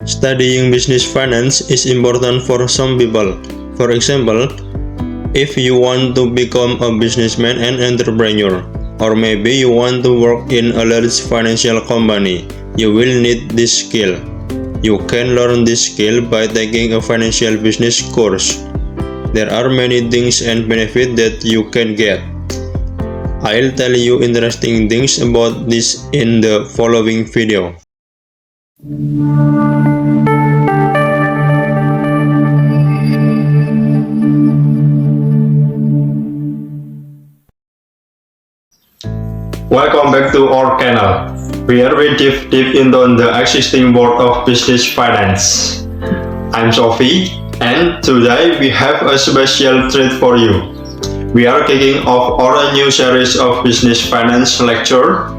Studying business finance is important for some people. For example, if you want to become a businessman and entrepreneur, or maybe you want to work in a large financial company, you will need this skill. You can learn this skill by taking a financial business course. There are many things and benefits that you can get. I'll tell you interesting things about this in the following video. Welcome back to our channel, where we dive deep into the existing world of business finance. I'm Sophie, and today we have a special treat for you. We are kicking off our new series of business finance lecture,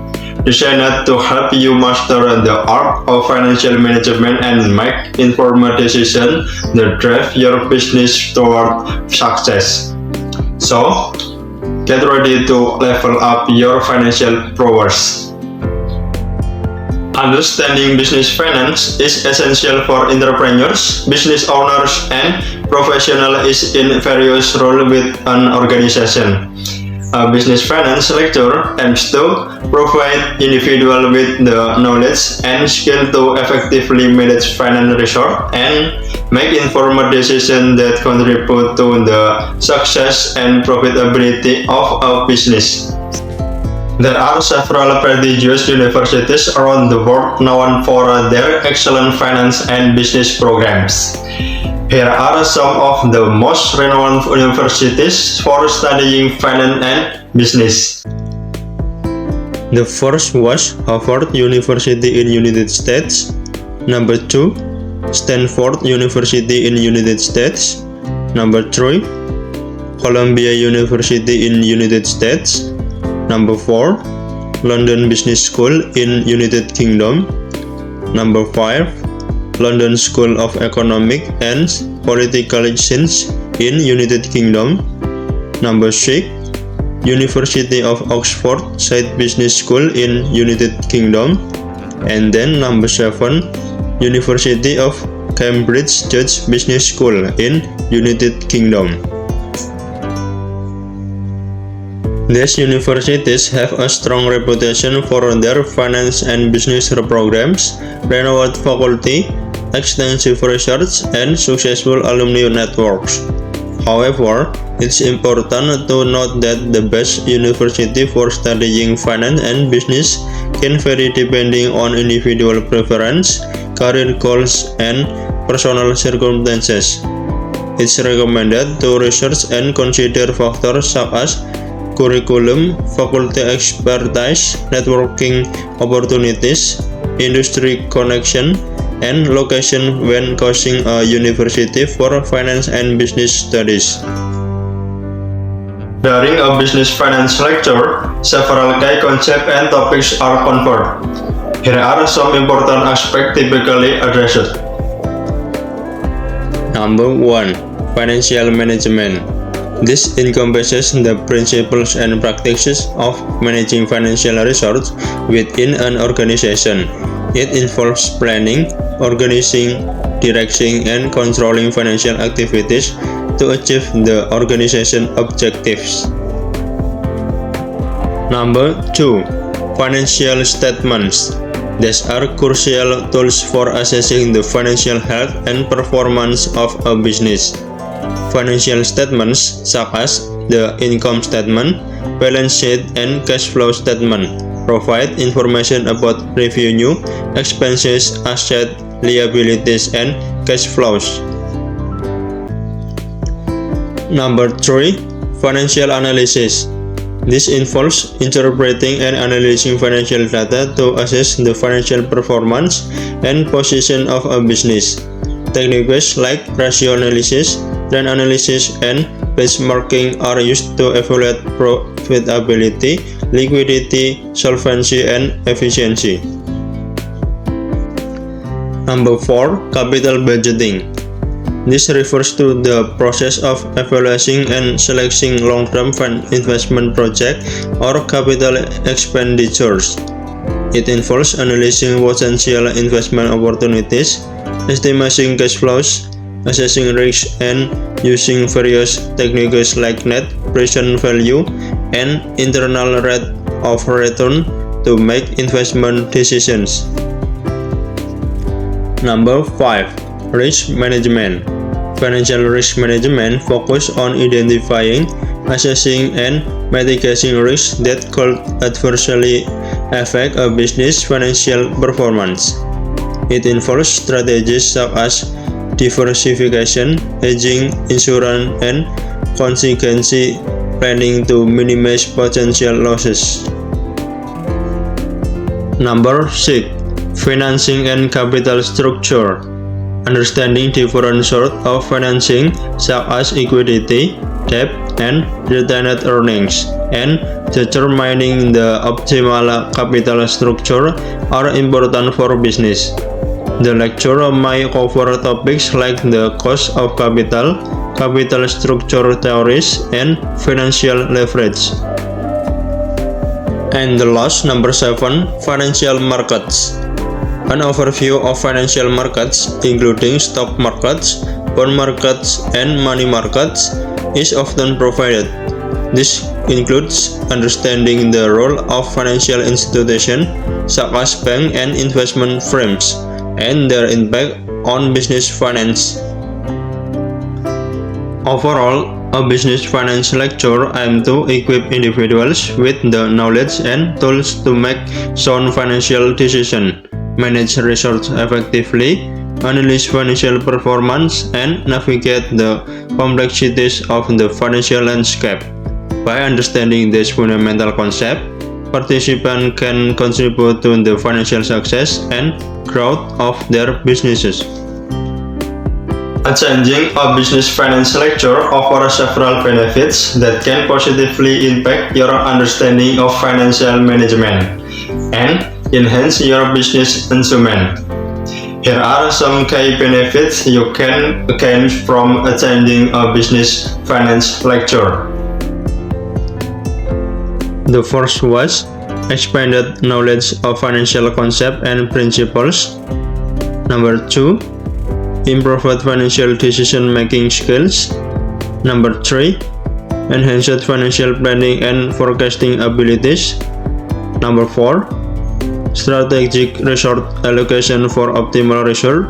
designed to help you master the art of financial management and make informed decisions that drive your business toward success. So, get ready to level up your financial prowess. Understanding business finance is essential for entrepreneurs, business owners, and professionals in various roles with an organization. A business finance lecture aims to provide individuals with the knowledge and skill to effectively manage financial resources and make informed decisions that contribute to the success and profitability of a business. There are several prestigious universities around the world known for their excellent finance and business programs. Here are some of the most renowned universities for studying finance and business. The first was Harvard University in United States. Number 2, Stanford University in United States. Number 3, Columbia University in United States. Number 4, London Business School in United Kingdom. Number 5, London School of Economic and Political Science in United Kingdom. Number 6, University of Oxford Said Business School in United Kingdom. And then number 7, University of Cambridge Judge Business School in United Kingdom. These universities have a strong reputation for their finance and business programs, renowned faculty, extensive research, and successful alumni networks. However, it's important to note that the best university for studying finance and business can vary depending on individual preference, career goals, and personal circumstances. It's recommended to research and consider factors such as curriculum, faculty expertise, networking opportunities, industry connection, and location when choosing a university for finance and business studies. During a business finance lecture, several key concepts and topics are covered. Here are some important aspects typically addressed. Number 1. Financial management. This encompasses the principles and practices of managing financial resources within an organization. It involves planning, organizing, directing, and controlling financial activities to achieve the organization objectives. Number 2. Financial statements. These are crucial tools for assessing the financial health and performance of a business. Financial statements such as the income statement, balance sheet, and cash flow statement provide information about revenue, expenses, assets, liabilities, and cash flows. Number 3. Financial analysis. This involves interpreting and analyzing financial data to assess the financial performance and position of a business. Techniques like ratio analysis, trend analysis, and benchmarking are used to evaluate profitability, liquidity, solvency, and efficiency. Number 4. Capital budgeting. This refers to the process of evaluating and selecting long-term investment projects or capital expenditures. It involves analyzing potential investment opportunities, estimating cash flows, assessing risks, and using various techniques like net present value and internal rate of return to make investment decisions. Number 5. Risk management. Financial risk management focuses on identifying, assessing, and mitigating risks that could adversely affect a business' financial performance. It involves strategies such as diversification, hedging, insurance, and contingency planning to minimize potential losses. Number 6. Financing and capital structure. Understanding different sorts of financing such as equity, debt, and retained earnings, and determining the optimal capital structure are important for business. The lecture may cover topics like the cost of capital, capital structure theories, and financial leverage. And the last, number 7, financial markets. An overview of financial markets, including stock markets, bond markets, and money markets, is often provided. This includes understanding the role of financial institutions such as banks and investment firms, and their impact on business finance. Overall, a business finance lecture aims to equip individuals with the knowledge and tools to make sound financial decisions, manage resources effectively, analyze financial performance, and navigate the complexities of the financial landscape. By understanding this fundamental concept, participants can contribute to the financial success and growth of their businesses. Attending a business finance lecture offers several benefits that can positively impact your understanding of financial management and enhance your business achievement. Here are some key benefits you can gain from attending a business finance lecture. The first was expanded knowledge of financial concepts and principles. Number 2, improved financial decision-making skills. Number 3, enhanced financial planning and forecasting abilities. Number 4, strategic resource allocation for optimal result.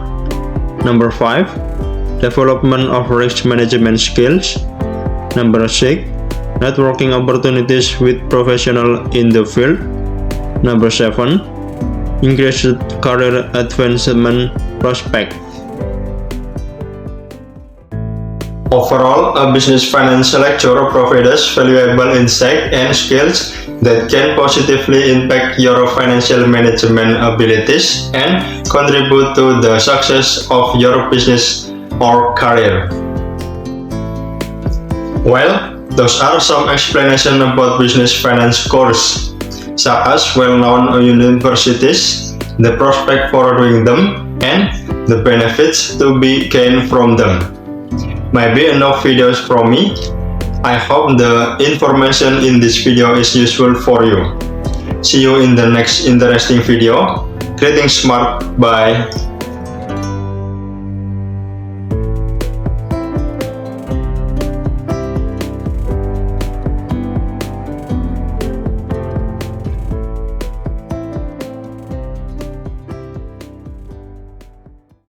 Number 5, development of risk management skills. Number 6, networking opportunities with professionals in the field. Number 7, increased career advancement prospect. Overall, a business finance lecture provides valuable insight and skills that can positively impact your financial management abilities and contribute to the success of your business or career. Well, those are some explanations about business finance course, such as well-known universities, the prospect for doing them, and the benefits to be gained from them. Maybe enough videos from me. I hope the information in this video is useful for you. See you in the next interesting video. Creating smart. Bye.